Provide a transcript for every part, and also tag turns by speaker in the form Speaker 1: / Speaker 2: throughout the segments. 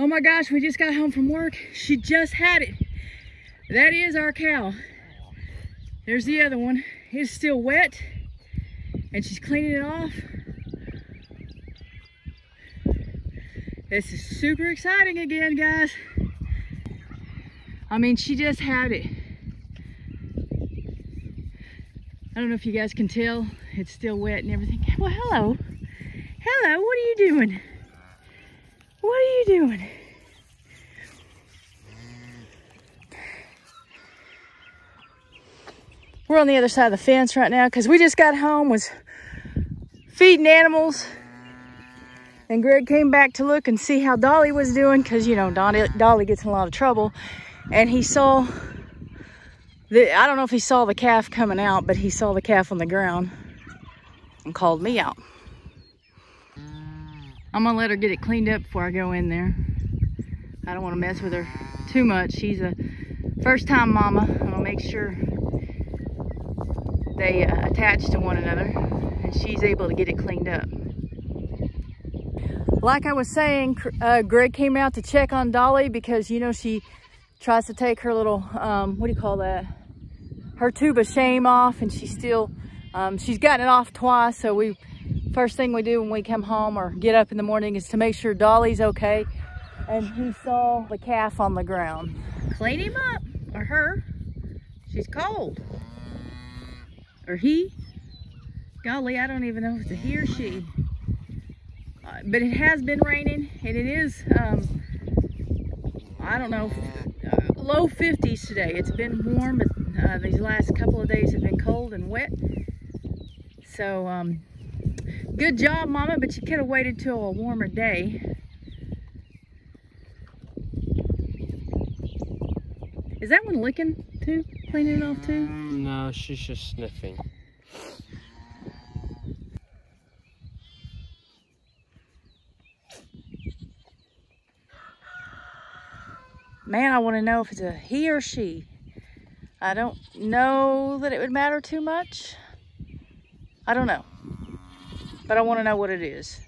Speaker 1: Oh my gosh, we just got home from work. She just had it. That is our cow. There's the other one. It's still wet and she's cleaning it off. This is super exciting again, guys. I mean, she just had it. I don't know if you guys can tell, it's still wet and everything. Well, hello. Hello, what are you doing? What are you doing? We're on the other side of the fence right now because we just got home, was feeding animals. And Greg came back to look and see how Dolly was doing because, you know, Dolly gets in a lot of trouble. And he saw, I don't know if he saw the calf coming out, but he saw the calf on the ground and called me out. I'm gonna let her get it cleaned up before I go in there. I don't want to mess with her too much. She's a first-time mama. I'm gonna make sure they attach to one another and she's able to get it cleaned up. Like I was saying, Greg came out to check on Dolly because, you know, she tries to take her little, what do you call that? Her tube of shame off, and she's still, she's gotten it off twice. So first thing we do when we come home or get up in the morning is to make sure Dolly's okay. And he saw the calf on the ground. Clean him up, or her. She's cold. Or he. Golly, I don't even know if it's a he or she. But it has been raining, and it is, I don't know, low 50s today. It's been warm, but these last couple of days have been cold and wet. So, good job, Mama, but you could have waited till a warmer day. Is that one licking too? Cleaning it off too?
Speaker 2: No, she's just sniffing.
Speaker 1: Man, I want to know if it's a he or she. I don't know that it would matter too much. I don't know. But I want to know what it is.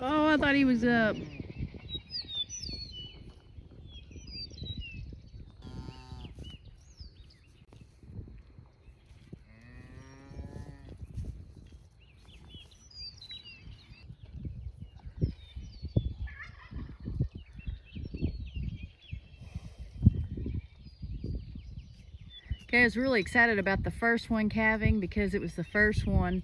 Speaker 1: Oh, I thought he was up. Okay, I was really excited about the first one calving because it was the first one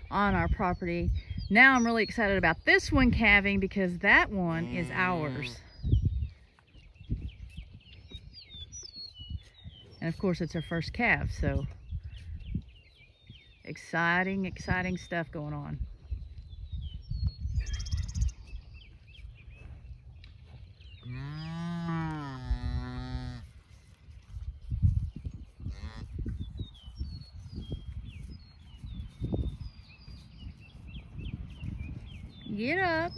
Speaker 1: on our property. Now I'm really excited about this one calving because that one is ours. And of course it's our first calf, so exciting, exciting stuff going on. Get up.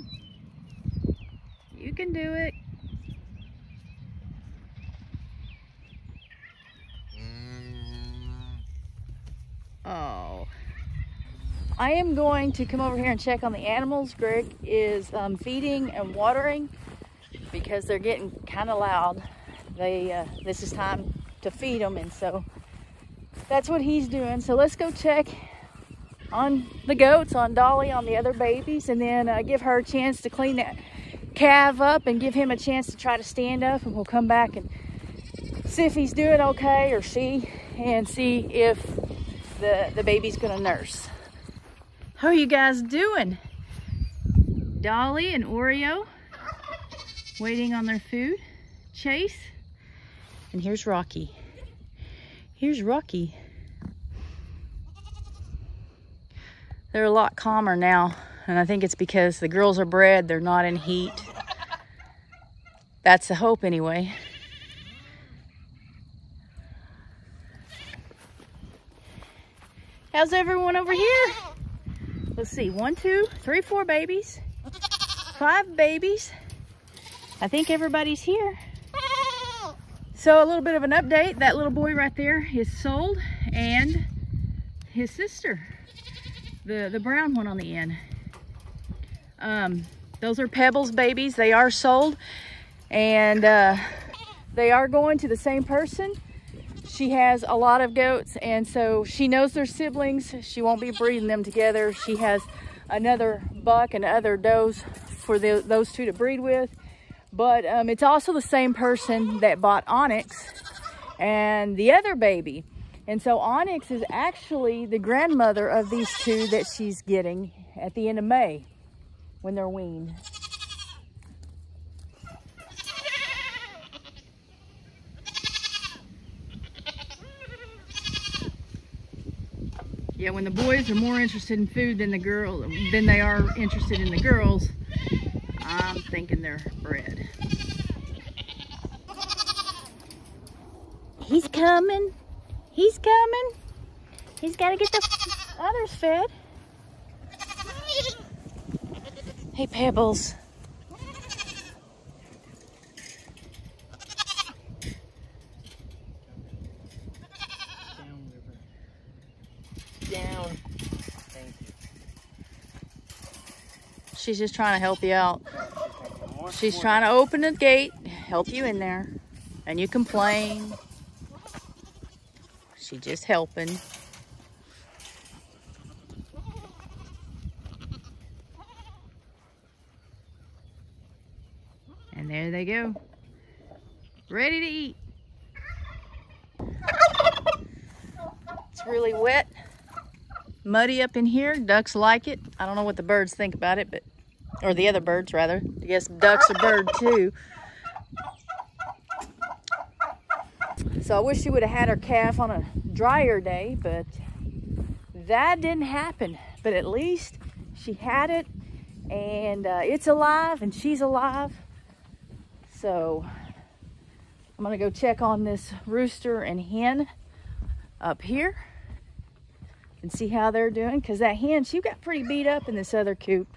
Speaker 1: You can do it. Oh. I am going to come over here and check on the animals. Greg is feeding and watering because they're getting kind of loud. This is time to feed them, and so that's what he's doing. So let's go check on the goats, on Dolly, on the other babies, and then give her a chance to clean that calf up and give him a chance to try to stand up, and we'll come back and see if he's doing okay, or she, and see if the baby's gonna nurse. How are you guys doing? Dolly and Oreo waiting on their food. Chase, and here's Rocky. Here's Rocky. They're a lot calmer now, and I think it's because the girls are bred, they're not in heat. That's the hope anyway. How's everyone over here? Let's see, 1, 2, 3, 4 babies, 5 babies. I think everybody's here. So a little bit of an update. That little boy right there is sold, and his sister, the brown one on the end. Those are Pebbles babies. They are sold, and they are going to the same person. She has a lot of goats, and so she knows they're siblings. She won't be breeding them together. She has another buck and other does for those two to breed with. But it's also the same person that bought Onyx and the other baby. And so Onyx is actually the grandmother of these two that she's getting at the end of May when they're weaned. Yeah, when the boys are more interested in food than they are interested in the girls, I'm thinking they're bred. He's coming. He's coming. He's got to get the others fed. Hey, Pebbles.
Speaker 2: Down. Thank you.
Speaker 1: She's just trying to help you out. She's trying to open the gate, help you in there, and you complain. She's just helping. And there they go, ready to eat. It's really wet, muddy up in here. Ducks like it. I don't know what the birds think about it, but, or the other birds rather. I guess ducks are bird too. So I wish she would have had her calf on a drier day, but that didn't happen. But at least she had it, and it's alive, and she's alive. So I'm gonna go check on this rooster and hen up here and see how they're doing, because that hen, she got pretty beat up in this other coop.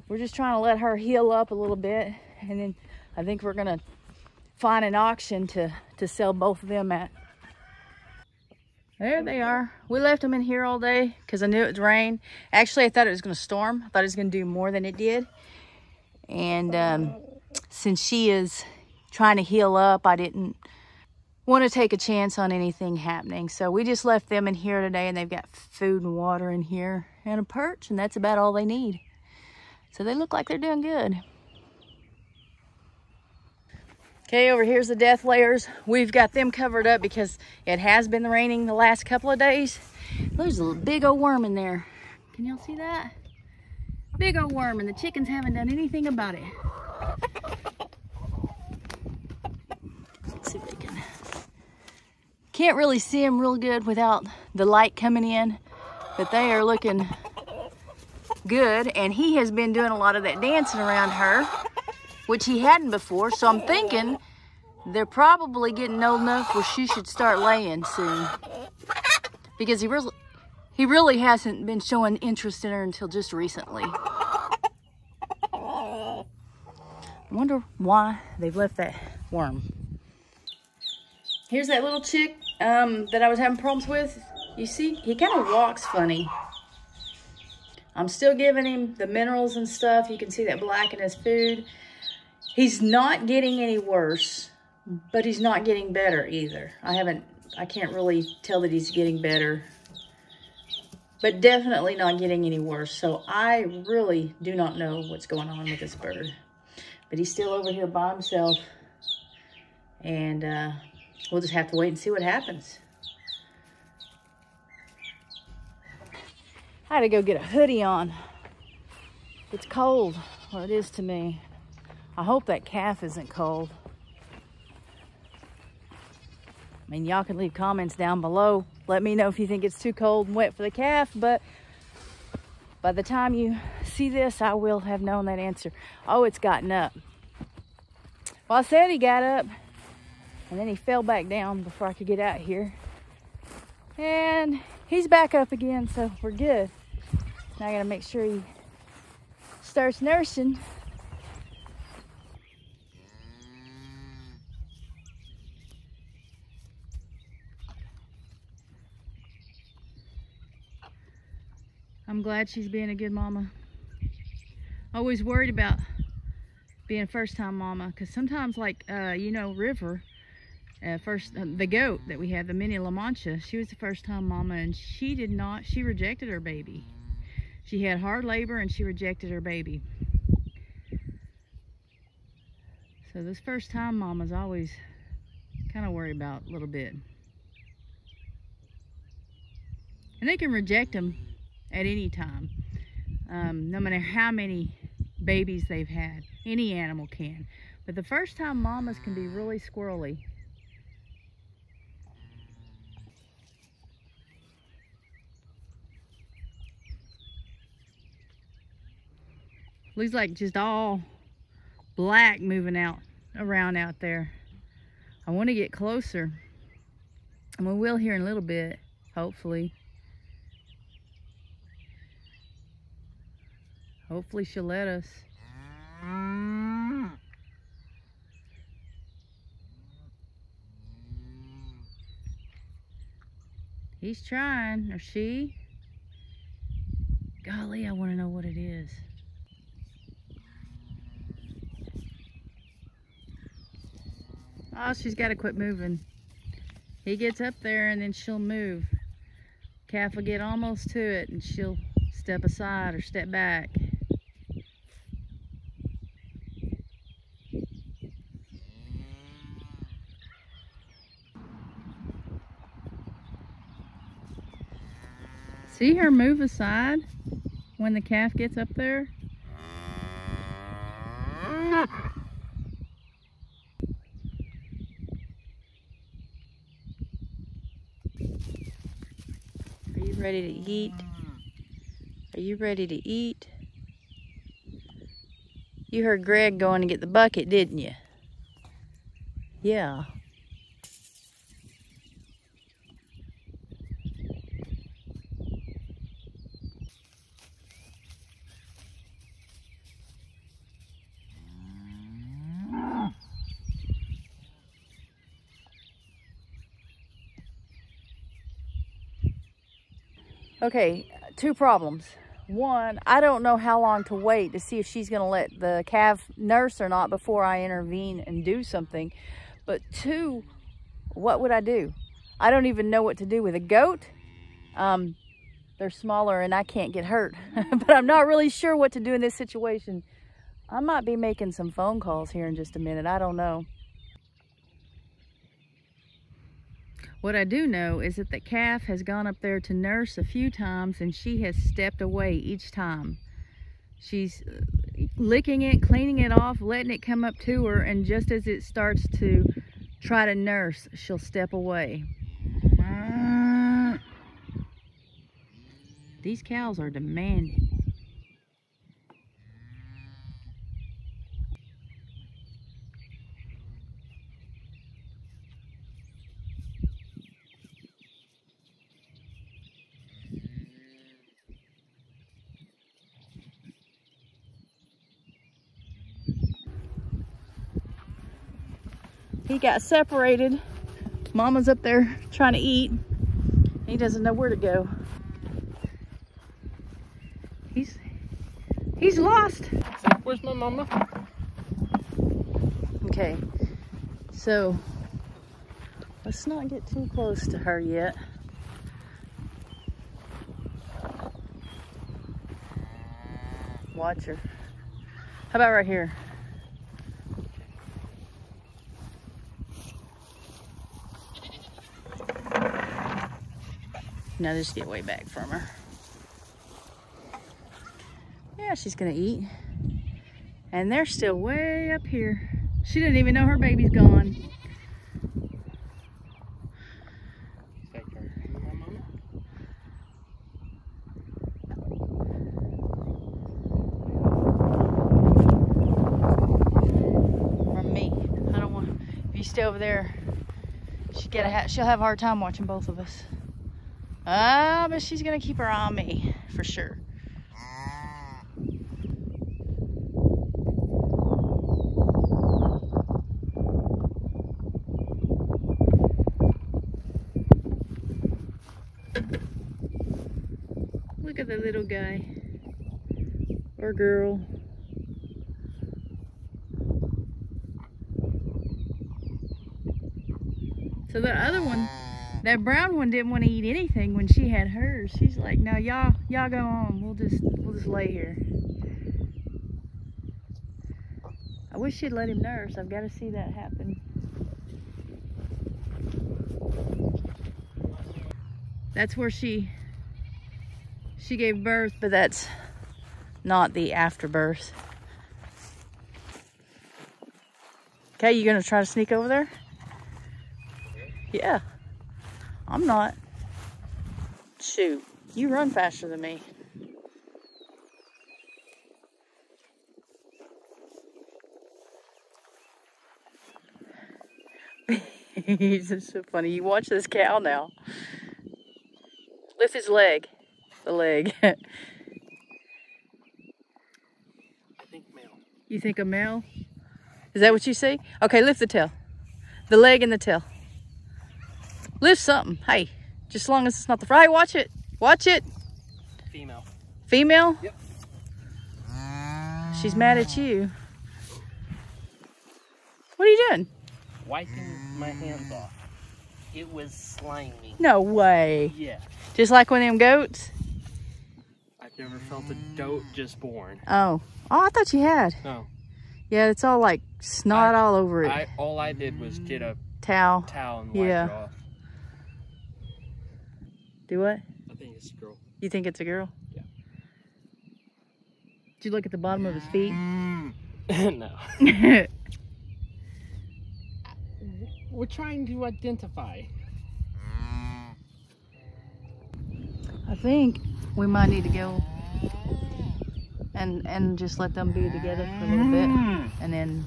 Speaker 1: We're just trying to let her heal up a little bit, and then I think we're gonna find an auction to sell both of them at. There they are. We left them in here all day because I knew it would rain. Actually, I thought it was gonna storm. I thought it was gonna do more than it did. And since she is trying to heal up, I didn't want to take a chance on anything happening. So we just left them in here today, and they've got food and water in here and a perch, and that's about all they need. So they look like they're doing good. Okay, over here's the death layers. We've got them covered up because it has been raining the last couple of days. There's a big old worm in there. Can y'all see that? Big old worm, and the chickens haven't done anything about it. Let's see if they can. Can't really see them real good without the light coming in, but they are looking good. And he has been doing a lot of that dancing around her, which he hadn't before. So I'm thinking they're probably getting old enough where she should start laying soon, because he really hasn't been showing interest in her until just recently. I wonder why they've left that worm. Here's that little chick that I was having problems with. You see, he kind of walks funny. I'm still giving him the minerals and stuff. You can see that black in his food. He's not getting any worse, but he's not getting better either. I can't really tell that he's getting better. but definitely not getting any worse. So I really do not know what's going on with this bird. But he's still over here by himself. And we'll just have to wait and see what happens. I had to go get a hoodie on. It's cold. Well, it is to me. I hope that calf isn't cold. I mean, y'all can leave comments down below. Let me know if you think it's too cold and wet for the calf, but by the time you see this, I will have known that answer. Oh, it's gotten up. Well, I said he got up, and then he fell back down before I could get out here. And he's back up again, so we're good. Now I gotta make sure he starts nursing. I'm glad she's being a good mama. Always worried about being a first-time mama, because sometimes, like you know, River, the goat that we have, the mini La Mancha, she was the first-time mama, and she rejected her baby. She had hard labor and she rejected her baby. So those first-time mamas always kind of worry about a little bit. And they can reject them at any time, no matter how many babies they've had. Any animal can. But the first-time mamas can be really squirrely. Looks like just all black moving around out there. I want to get closer, and we will here in a little bit, hopefully. Hopefully she'll let us. He's trying, or she. Golly, I want to know what it is. Oh, she's got to quit moving. He gets up there and then she'll move. Calf will get almost to it and she'll step aside or step back. See her move aside when the calf gets up there? Are you ready to eat? Are you ready to eat? You heard Greg going to get the bucket, didn't you? Yeah. Okay, two problems. One, I don't know how long to wait to see if she's going to let the calf nurse or not before I intervene and do something. But two, what would I do? I don't even know what to do with a goat. They're smaller and I can't get hurt. But I'm not really sure what to do in this situation. I might be making some phone calls here in just a minute. I don't know. What I do know is that the calf has gone up there to nurse a few times and she has stepped away each time. She's licking it, cleaning it off, letting it come up to her, and just as it starts to try to nurse, she'll step away. These cows are demanding. He got separated. Mama's up there trying to eat. He doesn't know where to go. He's lost.
Speaker 2: Where's my mama?
Speaker 1: Okay, so let's not get too close to her yet. Watch her. How about right here? Now just get way back from her. Yeah, she's gonna eat. And they're still way up here. She didn't even know her baby's gone. From me. I don't want, if you stay over there, she'll have a hard time watching both of us. But she's gonna keep her eye on me, for sure. Look at the little guy, or girl. So the other one, that brown one, didn't want to eat anything when she had hers. She's like, "No, y'all go on. We'll just lay here." I wish she'd let him nurse. I've got to see that happen. That's where she gave birth, but that's not the afterbirth. Okay, you gonna try to sneak over there? Yeah. I'm not. Shoot, you run faster than me. He's just so funny. You watch this cow now. Lift his leg. The leg.
Speaker 2: I think male.
Speaker 1: You think a male? Is that what you see? Okay, lift the tail. The leg and the tail. Lift something. Hey, just as long as it's not the fry. Watch it. Watch it.
Speaker 2: Female.
Speaker 1: Female?
Speaker 2: Yep.
Speaker 1: She's mad at you. What are you doing?
Speaker 2: Wiping my hands off. It was slimy.
Speaker 1: No way.
Speaker 2: Yeah.
Speaker 1: Just like one of them goats?
Speaker 2: I've never felt a goat just born.
Speaker 1: Oh. Oh, I thought you had.
Speaker 2: No.
Speaker 1: Yeah, it's all like snot all over it.
Speaker 2: All I did was get a
Speaker 1: towel
Speaker 2: and wipe it off.
Speaker 1: Do what?
Speaker 2: I think it's a girl.
Speaker 1: You think it's a girl?
Speaker 2: Yeah.
Speaker 1: Did you look at the bottom of his feet?
Speaker 2: No. We're trying to identify.
Speaker 1: I think we might need to go and just let them be together for a little bit and then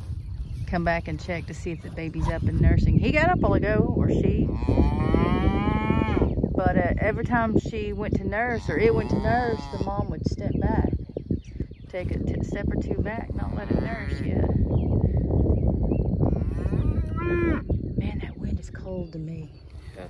Speaker 1: come back and check to see if the baby's up and nursing. He got up a while ago, or she. But every time she went to nurse, or it went to nurse, the mom would step back. Take a step or two back, not let it nurse yet. Man, that wind is cold to me.
Speaker 2: Yeah.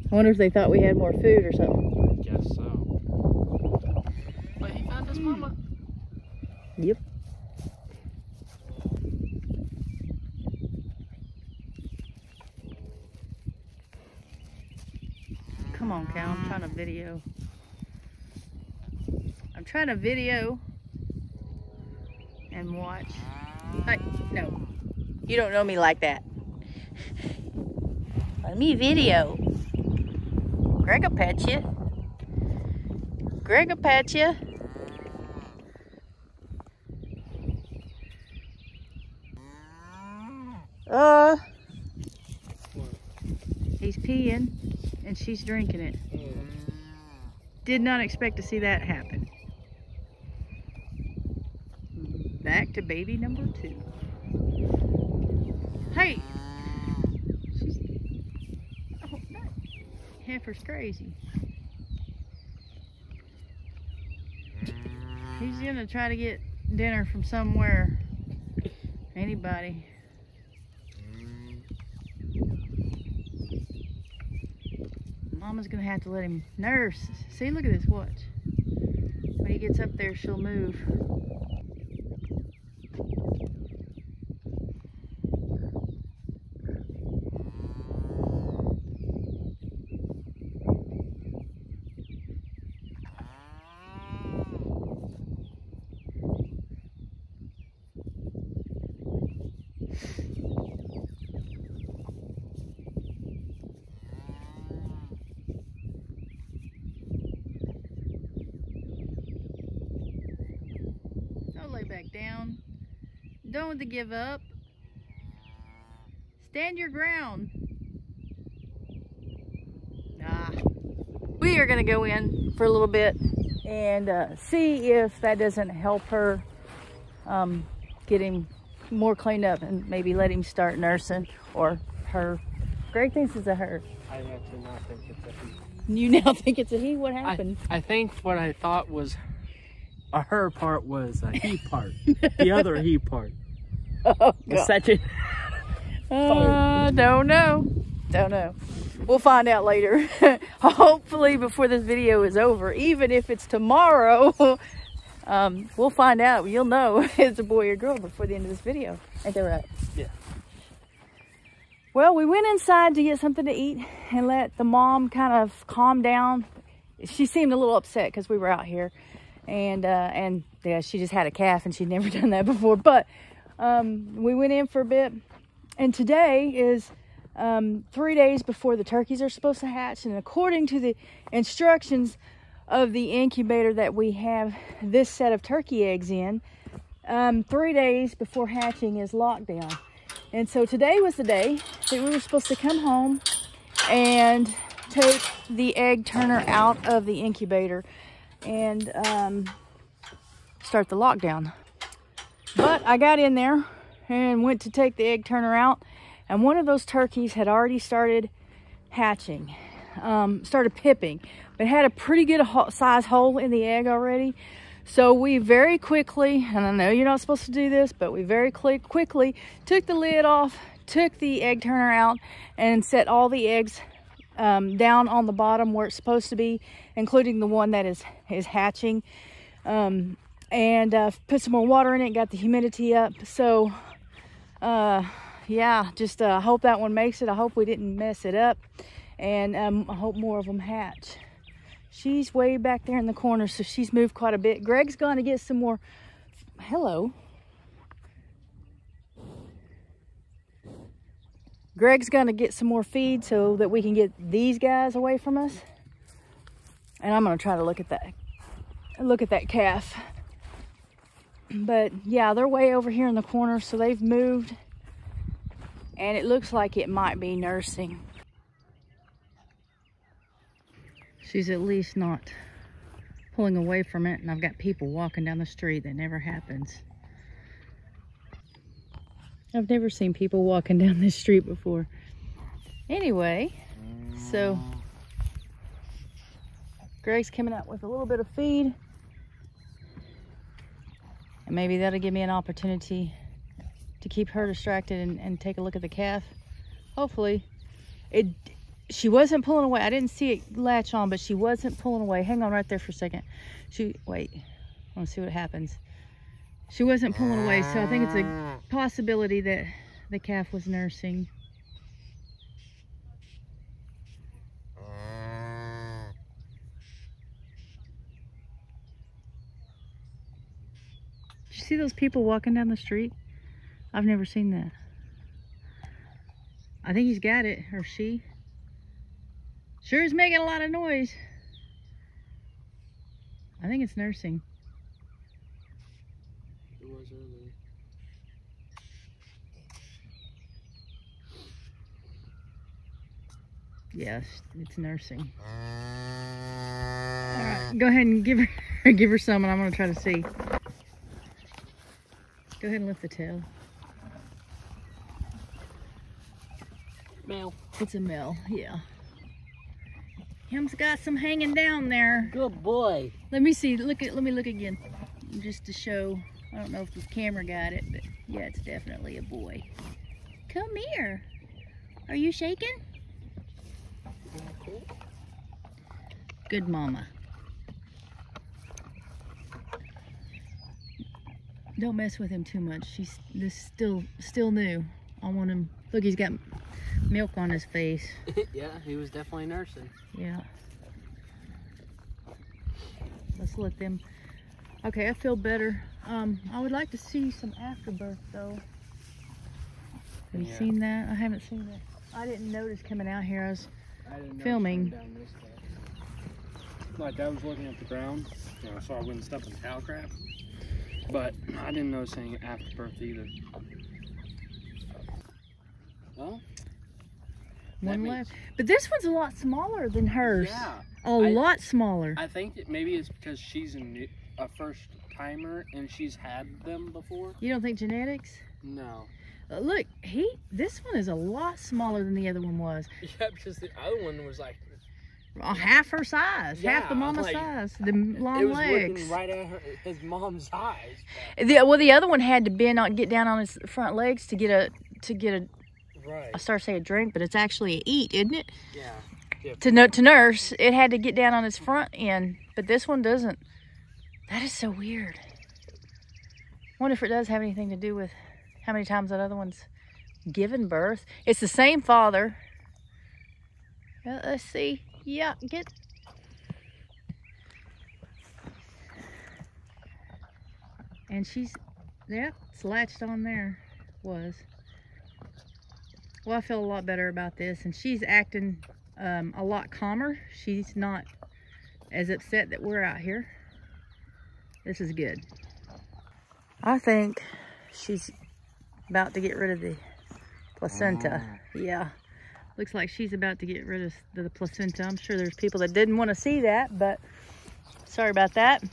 Speaker 1: I wonder if they thought we had more food or something.
Speaker 2: I guess so. But he found his mama.
Speaker 1: Yep. Come on, cow. I'm trying to video. I'm trying to video and watch. Hey, no. You don't know me like that. Let me video. Greg will pet you. Greg will pet you. He's peeing and she's drinking it. Did not expect to see that happen. Back to baby number 2. Hey! Heifer's crazy. He's gonna try to get dinner from somewhere. Anybody. Mama's gonna have to let him nurse. See, look at this, watch. When he gets up there, she'll move. Lay back down. Don't give up. Stand your ground. We are going to go in for a little bit and see if that doesn't help her get him more cleaned up and maybe let him start nursing, or her. Greg thinks it's a her.
Speaker 2: I actually now think it's a he.
Speaker 1: You now think it's a he? What happened?
Speaker 2: I think what I thought was a her part was a he part. The other he part.
Speaker 1: Oh,
Speaker 2: God. Such a...
Speaker 1: Don't know. We'll find out later. Hopefully before this video is over, even if it's tomorrow, we'll find out. You'll know if it's a boy or girl before the end of this video. Ain't that right?
Speaker 2: Yeah.
Speaker 1: Well, we went inside to get something to eat and let the mom kind of calm down. She seemed a little upset because we were out here. And yeah, she just had a calf and she'd never done that before. But we went in for a bit. And today is 3 days before the turkeys are supposed to hatch. And according to the instructions of the incubator that we have this set of turkey eggs in, 3 days before hatching is lockdown. And so today was the day that we were supposed to come home and take the egg turner out of the incubator and start the lockdown. But I got in there and went to take the egg turner out, and one of those turkeys had already started hatching, started pipping, but had a pretty good size hole in the egg already. So we very quickly, and I know you're not supposed to do this, but we very quickly took the lid off, took the egg turner out, and set all the eggs down on the bottom where it's supposed to be, including the one that is hatching, and put some more water in it, got the humidity up. So yeah, just hope that one makes it. I hope we didn't mess it up, and I hope more of them hatch. She's way back there in the corner, so she's moved quite a bit. Greg's going to get some more. Hello. Greg's going to get some more feed so that we can get these guys away from us. And I'm going to try to look at that calf. But yeah, they're way over here in the corner, so they've moved. And it looks like it might be nursing. She's at least not pulling away from it, and I've got people walking down the street. That never happens. I've never seen people walking down this street before. Anyway, so Greg's coming out with a little bit of feed, and maybe that'll give me an opportunity to keep her distracted and take a look at the calf. Hopefully. She wasn't pulling away. I didn't see it latch on, but she wasn't pulling away. Hang on right there for a second. Wait, I want to see what happens. She wasn't pulling away, so I think it's a possibility that the calf was nursing. Did you see those people walking down the street? I've never seen that. I think he's got it, or she. Sure is making a lot of noise. I think it's nursing.
Speaker 2: It was early.
Speaker 1: Yes, it's nursing. All right, go ahead and give her some, and I'm gonna try to see. Go ahead and lift the tail.
Speaker 2: Male.
Speaker 1: It's a male, yeah. Him's got some hanging down there.
Speaker 2: Good boy.
Speaker 1: Let me see. Let me look again, just to show. I don't know if the camera got it, but yeah, it's definitely a boy. Come here. Are you shaking? Good mama. Don't mess with him too much. This still new. I want him. Look, he's got milk on his face.
Speaker 2: Yeah, he was definitely nursing.
Speaker 1: Yeah. Let's let them. Okay, I feel better. I would like to see some afterbirth though. Have you seen that? I haven't seen that. I didn't notice coming out here. I was filming.
Speaker 2: Like I was looking at the ground, so I wouldn't step in cow crap. But I didn't notice any afterbirth either. Well,
Speaker 1: one left. But this one's a lot smaller than hers.
Speaker 2: Yeah.
Speaker 1: A lot smaller.
Speaker 2: I think maybe it's because she's a first timer and she's had them before.
Speaker 1: You don't think genetics?
Speaker 2: No.
Speaker 1: Look, this one is a lot smaller than the other one was.
Speaker 2: Yeah, because the other one was like
Speaker 1: half her size, half the mama's size. The long legs.
Speaker 2: It was looking right at his mom's eyes.
Speaker 1: Well, the other one had to get down on his front legs to get a.
Speaker 2: Right.
Speaker 1: I started to say a drink, but it's actually a eat, isn't it?
Speaker 2: Yeah.
Speaker 1: To nurse, it had to get down on its front end, but this one doesn't. That is so weird. Wonder if it does have anything to do with how many times that other one's given birth. It's the same father. Let's see. Yeah, and she's, it's latched on there. Was. Well, I feel a lot better about this, and she's acting a lot calmer. She's not as upset that we're out here. This is good. I think she's about to get rid of the placenta. Yeah, looks like she's about to get rid of the placenta. I'm sure there's people that didn't want to see that, but sorry about that.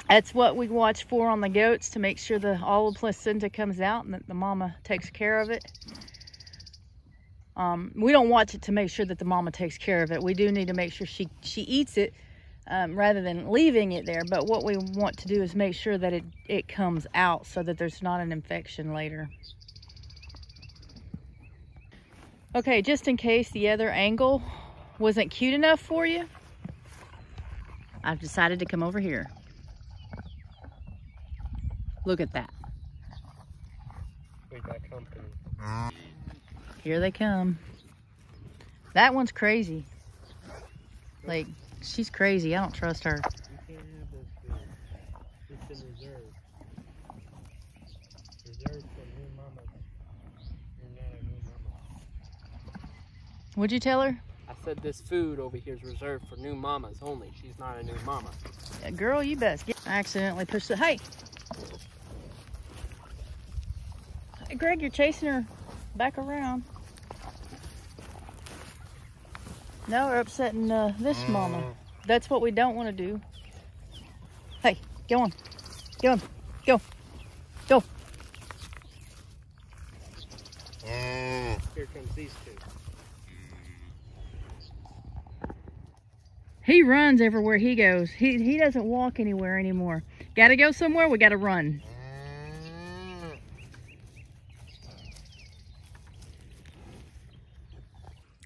Speaker 1: That's what we watch for on the goats, to make sure that all the placenta comes out and that the mama takes care of it. We don't watch it to make sure that the mama takes care of it. We do need to make sure she eats it rather than leaving it there. But what we want to do is make sure that it comes out so that there's not an infection later. Okay, just in case the other angle wasn't cute enough for you, I've decided to come over here. Look at that.
Speaker 2: We got company.
Speaker 1: Here they come. That one's crazy. Like, she's crazy. I don't trust her.
Speaker 2: You can't have this food. It's in reserve. Reserved for new mamas. You're not a new mama.
Speaker 1: What'd you tell her?
Speaker 2: I said this food over here is reserved for new mamas only. She's not a new mama.
Speaker 1: Yeah, girl, you best get. I accidentally pushed the. Hey, Greg, you're chasing her back around. Now we're upsetting this mama. That's what we don't want to do. Hey, go on. Go on. Go. Go.
Speaker 2: Here comes these two.
Speaker 1: He runs everywhere he goes. He doesn't walk anywhere anymore. Gotta go somewhere, we gotta run.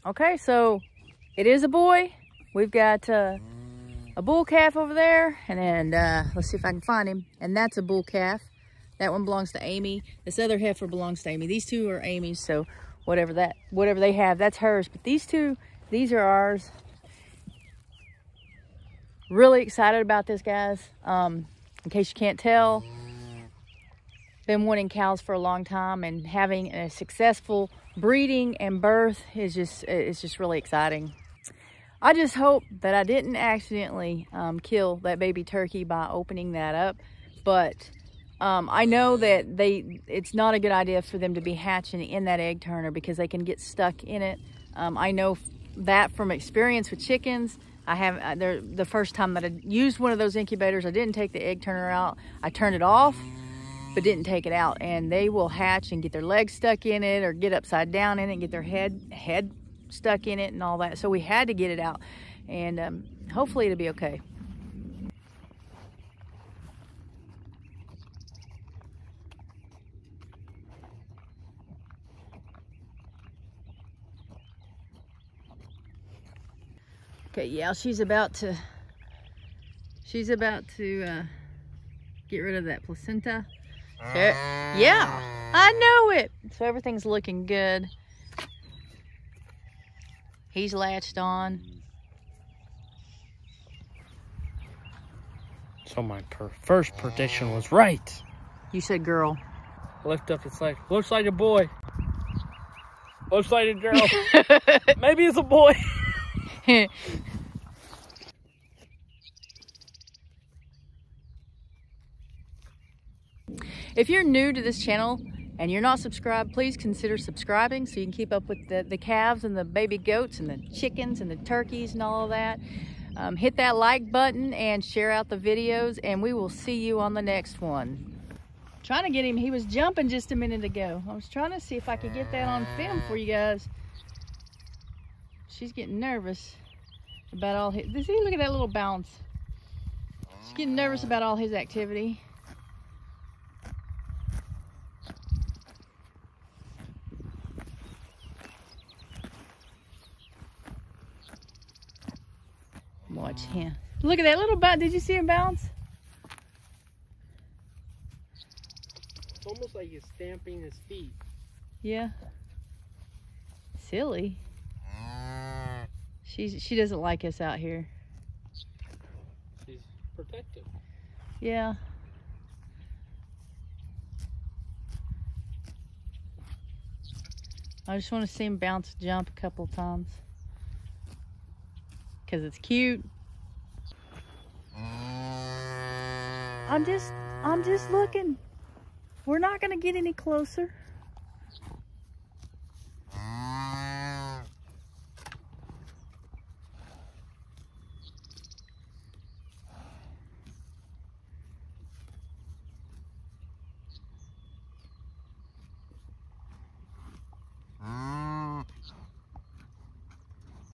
Speaker 1: Okay, so it is a boy. We've got a bull calf over there, and then let's see if I can find him. And that's a bull calf. That one belongs to Amy. This other heifer belongs to Amy. These two are Amy's, so whatever they have, that's hers. But these two, these are ours. Really excited about this, guys. In case you can't tell, been wanting cows for a long time, and having a successful breeding and birth is just really exciting. I just hope that I didn't accidentally kill that baby turkey by opening that up, but I know that it's not a good idea for them to be hatching in that egg turner because they can get stuck in it. I know that from experience with chickens. The first time that I used one of those incubators, I didn't take the egg turner out. I turned it off, but didn't take it out, and they will hatch and get their legs stuck in it or get upside down in it and get their head stuck in it and all that. So we had to get it out, and hopefully it'll be okay. Okay, yeah, she's about to get rid of that placenta. So, yeah, I know it. So everything's looking good. He's latched on.
Speaker 2: So my first prediction was right.
Speaker 1: You said girl.
Speaker 2: Lift up its leg. Looks like a boy. Looks like a girl. Maybe it's a boy.
Speaker 1: If you're new to this channel and you're not subscribed, please consider subscribing so you can keep up with the calves and the baby goats and the chickens and the turkeys and all of that. Hit that like button and share out the videos, and we will see you on the next one. Trying to get him, he was jumping just a minute ago. I was trying to see if I could get that on film for you guys. She's getting nervous about all his, see, look at that little bounce. She's getting nervous about all his activity. Watch him. Look at that little bounce. Did you see him bounce?
Speaker 2: It's almost like he's stamping his feet.
Speaker 1: Yeah. Silly. She doesn't like us out here.
Speaker 2: She's protective.
Speaker 1: Yeah. I just want to see him bounce, jump a couple times. Because it's cute. I'm just looking. We're not going to get any closer.